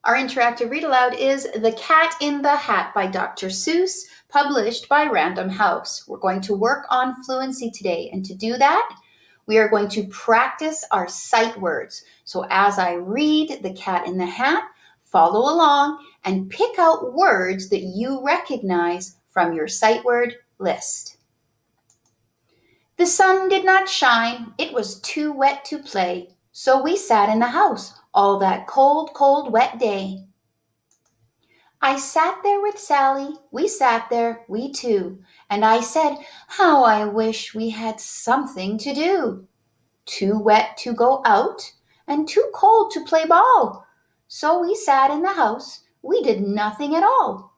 Our interactive read aloud is The Cat in the Hat by Dr. Seuss, published by Random House. We're going to work on fluency today, and to do that, we are going to practice our sight words. So as I read The Cat in the Hat, follow along and pick out words that you recognize from your sight word list. The sun did not shine, it was too wet to play, so we sat in the house all that cold, cold, wet day. I sat there with Sally, we sat there, we two, and I said, how I wish we had something to do. Too wet to go out, and too cold to play ball. So we sat in the house, we did nothing at all.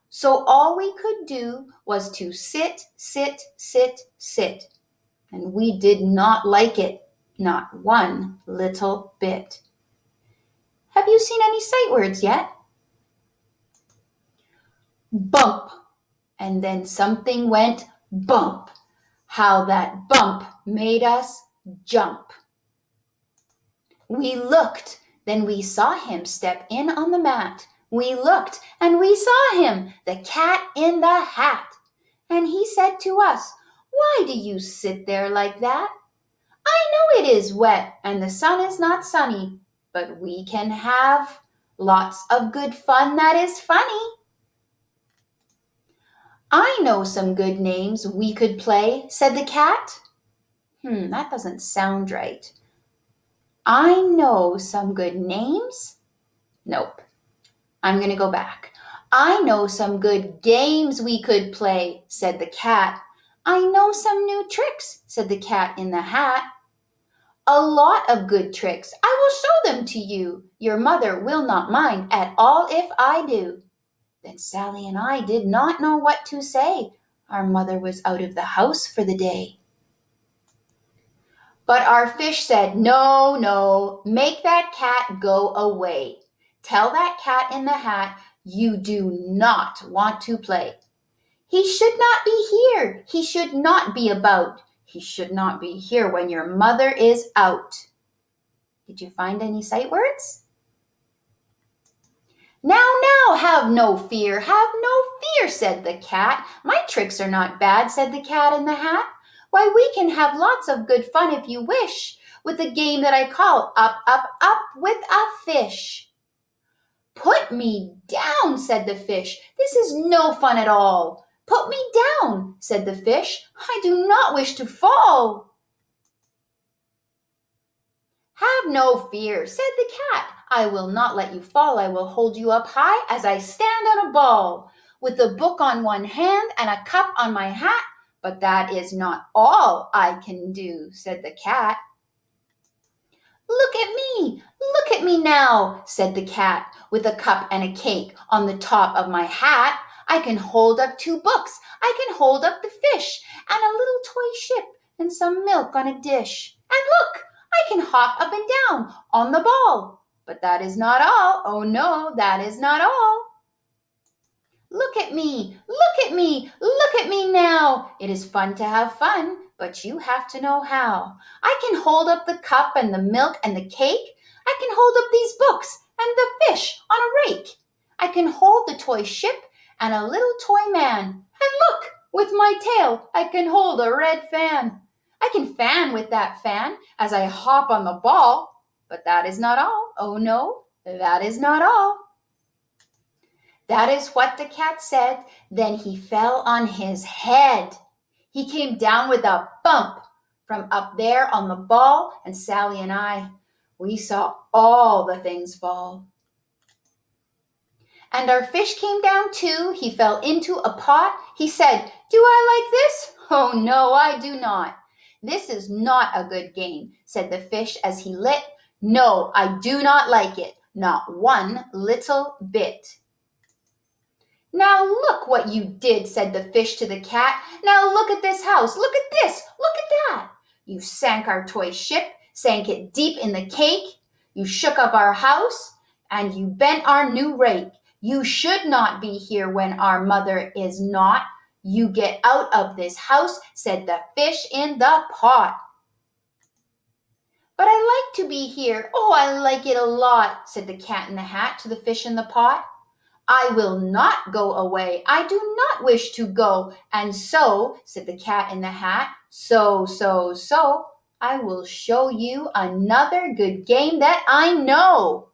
So all we could do was to sit, sit, sit, sit. And we did not like it, not one little bit. Have you seen any sight words yet? Bump, and then something went bump. How that bump made us jump. We looked, then we saw him step in on the mat. We looked, and we saw him, the cat in the hat. And he said to us, why do you sit there like that? I know it is wet, and the sun is not sunny, but we can have lots of good fun that is funny. I know some good names we could play, said the cat. That doesn't sound right. I know some good names? Nope. I'm going to go back. I know some good games we could play, said the cat. I know some new tricks, said the cat in the hat. A lot of good tricks. I will show them to you. Your mother will not mind at all if I do. Then Sally and I did not know what to say. Our mother was out of the house for the day. But our fish said, no, no, make that cat go away. Tell that cat in the hat you do not want to play. He should not be here. He should not be about. He should not be here when your mother is out. Did you find any sight words? Now, have no fear, said the cat. My tricks are not bad, said the cat in the hat. Why, we can have lots of good fun if you wish, with a game that I call Up, Up, Up with a Fish. Put me down, said the fish. This is no fun at all. Put me down, said the fish. I do not wish to fall. Have no fear, said the cat. I will not let you fall. I will hold you up high as I stand on a ball, with a book on one hand and a cup on my hat. But that is not all I can do, said the cat. Look at me now, said the cat, with a cup and a cake on the top of my hat. I can hold up 2 books. I can hold up the fish and a little toy ship and some milk on a dish. And look, I can hop up and down on the ball. But that is not all. Oh no, that is not all. Look at me now. It is fun to have fun, but you have to know how. I can hold up the cup and the milk and the cake. I can hold up these books and the fish on a rake. I can hold the toy ship and a little toy man. And look, with my tail, I can hold a red fan. I can fan with that fan as I hop on the ball. But that is not all. Oh no, that is not all. That is what the cat said. Then he fell on his head. He came down with a bump from up there on the ball, and Sally and I, we saw all the things fall. And our fish came down too. He fell into a pot. He said, do I like this? Oh no, I do not. This is not a good game, said the fish as he lit. No, I do not like it, not one little bit. Now look what you did, said the fish to the cat. Now look at this house. Look at this. Look at that. You sank our toy ship, sank it deep in the cake. You shook up our house, and you bent our new rake. You should not be here when our mother is not. You get out of this house, said the fish in the pot. But I like to be here. Oh, I like it a lot, said the cat in the hat to the fish in the pot. I will not go away. I do not wish to go. And so, said the cat in the hat, so, I will show you another good game that I know.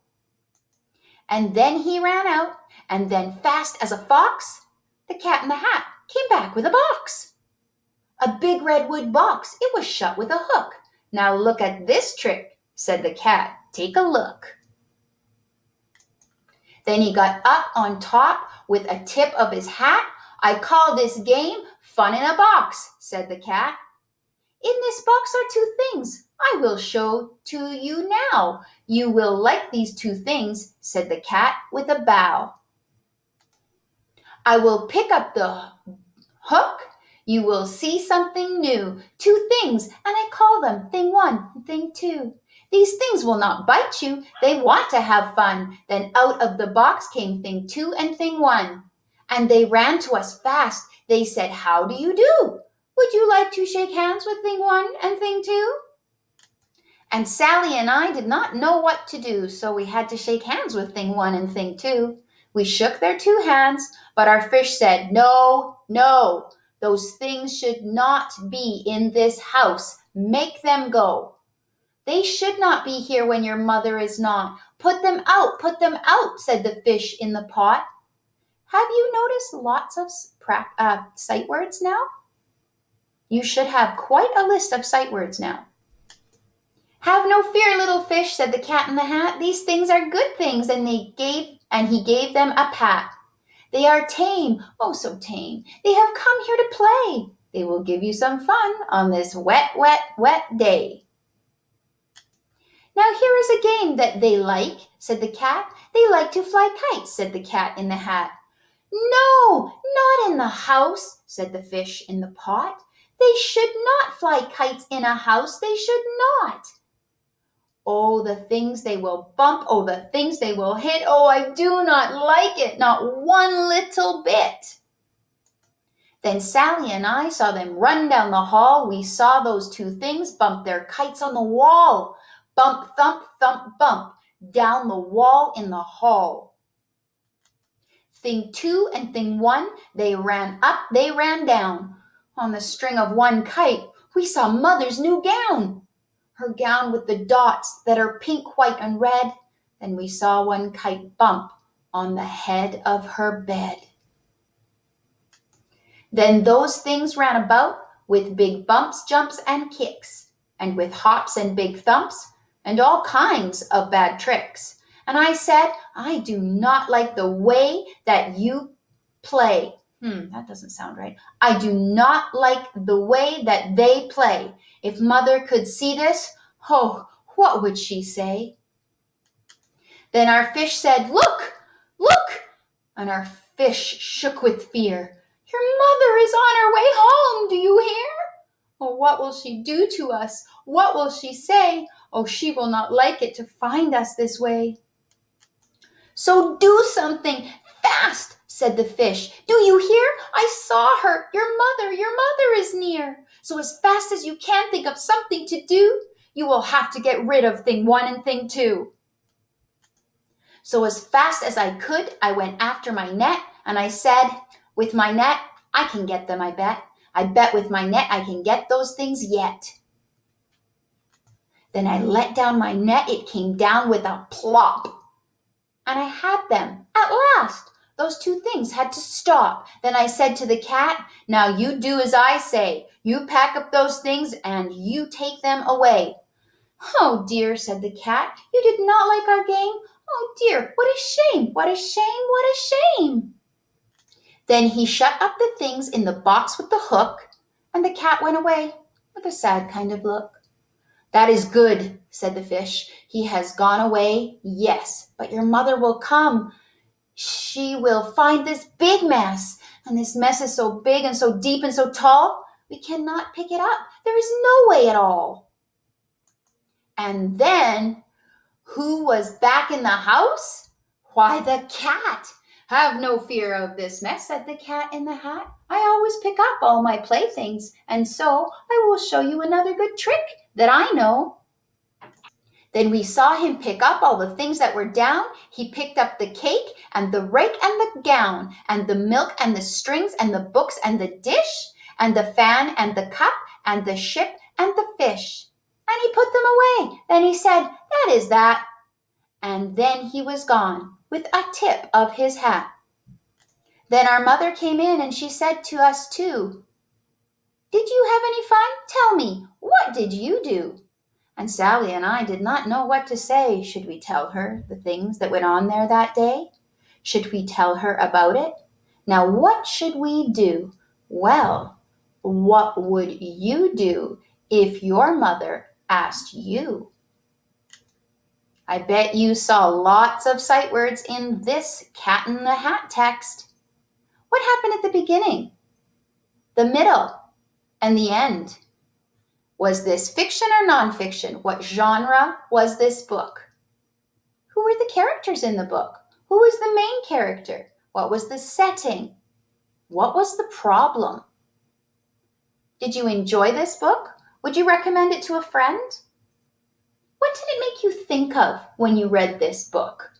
And then he ran out, and then fast as a fox, the cat in the hat came back with a box. A big redwood box. It was shut with a hook. Now look at this trick, said the cat. Take a look. Then he got up on top with a tip of his hat. I call this game fun in a box, said the cat. In this box are two things I will show to you now. You will like these two things, said the cat with a bow. I will pick up the hook. You will see something new. Two things, and I call them thing one and thing two. These things will not bite you. They want to have fun. Then out of the box came thing two and thing one. And they ran to us fast. They said, how do you do? Would you like to shake hands with thing one and thing two? And Sally and I did not know what to do, so we had to shake hands with thing one and thing two. We shook their two hands, but our fish said, no, no, those things should not be in this house. Make them go. They should not be here when your mother is not. Put them out, said the fish in the pot. Have you noticed lots of sight words now? You should have quite a list of sight words now. Have no fear, little fish, said the cat in the hat. These things are good things, and he gave them a pat. They are tame, oh so tame. They have come here to play. They will give you some fun on this wet, wet, wet day. Now here is a game that they like, said the cat. They like to fly kites, said the cat in the hat. No, not in the house, said the fish in the pot. They should not fly kites in a house. They should not. Oh, the things they will bump. Oh, the things they will hit. Oh, I do not like it. Not one little bit. Then Sally and I saw them run down the hall. We saw those two things bump their kites on the wall. Bump, thump, thump, bump. Down the wall in the hall. Thing two and thing one, they ran up, they ran down. On the string of one kite, we saw Mother's new gown. Her gown with the dots that are pink, white, and red. Then we saw one kite bump on the head of her bed. Then those things ran about with big bumps, jumps, and kicks, and with hops and big thumps, and all kinds of bad tricks. And I said, I do not like the way that you play. That doesn't sound right. I do not like the way that they play. If Mother could see this, oh, what would she say? Then our fish said, look, look, and our fish shook with fear. Your mother is on her way home, do you hear? Oh, what will she do to us? What will she say? Oh, she will not like it to find us this way. So do something fast, said the fish. Do you hear? I saw her. Your mother is near. So as fast as you can think of something to do, you will have to get rid of thing one and thing two. So as fast as I could, I went after my net, and I said, with my net, I can get them, I bet. I bet with my net I can get those things yet. Then I let down my net. It came down with a plop. And I had them at last. Those two things had to stop. Then I said to the cat, now you do as I say. You pack up those things and you take them away. Oh dear, said the cat, you did not like our game? Oh dear, what a shame, what a shame, what a shame. Then he shut up the things in the box with the hook, and the cat went away with a sad kind of look. That is good, said the fish. He has gone away, yes, but your mother will come. She will find this big mess, and this mess is so big and so deep and so tall, we cannot pick it up. There is no way at all. And then, who was back in the house? Why, the cat. Have no fear of this mess, said the cat in the hat. I always pick up all my playthings, and so I will show you another good trick that I know. Then we saw him pick up all the things that were down. He picked up the cake and the rake and the gown and the milk and the strings and the books and the dish and the fan and the cup and the ship and the fish. And he put them away. Then he said, "That is that." And then he was gone with a tip of his hat. Then our mother came in and she said to us too, "Did you have any fun? Tell me, what did you do?" And Sally and I did not know what to say. Should we tell her the things that went on there that day? Should we tell her about it? Now, what should we do? Well, what would you do if your mother asked you? I bet you saw lots of sight words in this Cat in the Hat text. What happened at the beginning, the middle, and the end? Was this fiction or nonfiction? What genre was this book? Who were the characters in the book? Who was the main character? What was the setting? What was the problem? Did you enjoy this book? Would you recommend it to a friend? What did it make you think of when you read this book?